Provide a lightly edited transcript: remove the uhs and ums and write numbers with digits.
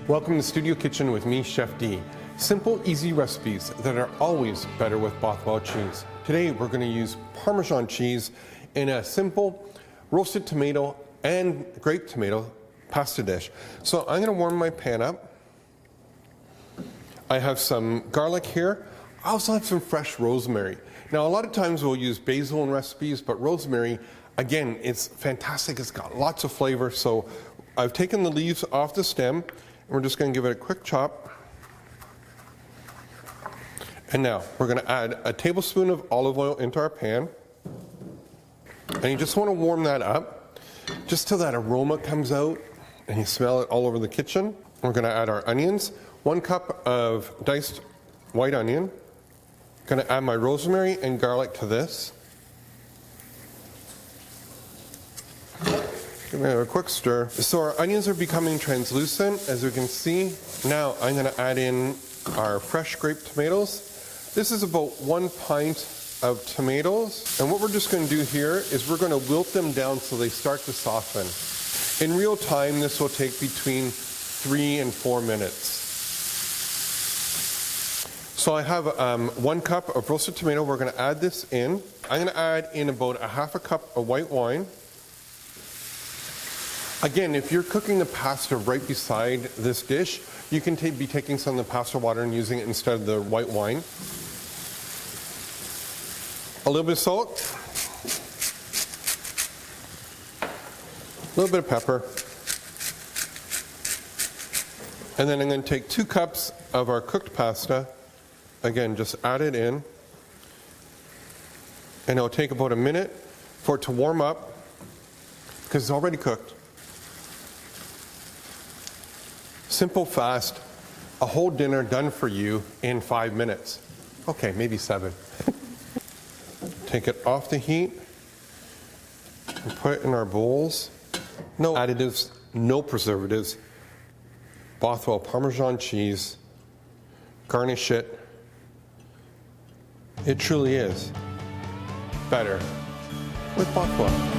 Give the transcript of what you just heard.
Welcome to Studio Kitchen with me, Chef D. Simple, easy recipes that are always better with Bothwell cheese. Today we're going to use Parmesan cheese in a simple roasted tomato and grape tomato pasta dish. So I'm going to warm my pan up. I have some garlic here. I also have some fresh rosemary. Now a lot of times we'll use basil in recipes, but rosemary, again, it's fantastic. It's got lots of flavor. So I've taken the leaves off the stem. We're just going to give it a quick chop. And now we're going to add a tablespoon of olive oil into our pan. And you just want to warm that up just till that aroma comes out and you smell it all over the kitchen. We're going to add our onions. 1 cup of diced white onion. Going to add my rosemary and garlic to this. Give it a quick stir. So our onions are becoming translucent, as you can see. Now I'm going to add in our fresh grape tomatoes. This is about 1 pint of tomatoes. And what we're just going to do here is we're going to wilt them down so they start to soften. In real time, this will take between 3 and 4 minutes. So I have 1 cup of roasted tomato. We're going to add this in. I'm going to add in about 1/2 cup of white wine. Again, if you're cooking the pasta right beside this dish, you can be taking some of the pasta water and using it instead of the white wine. A little bit of salt. A little bit of pepper. And then I'm going to take 2 cups of our cooked pasta. Again, just add it in. And it'll take about a minute for it to warm up because it's already cooked. Simple, fast, a whole dinner done for you in 5 minutes. Okay, maybe 7. Take it off the heat and put it in our bowls. No additives, no preservatives. Bothwell Parmesan cheese. Garnish it. It truly is better with Bothwell.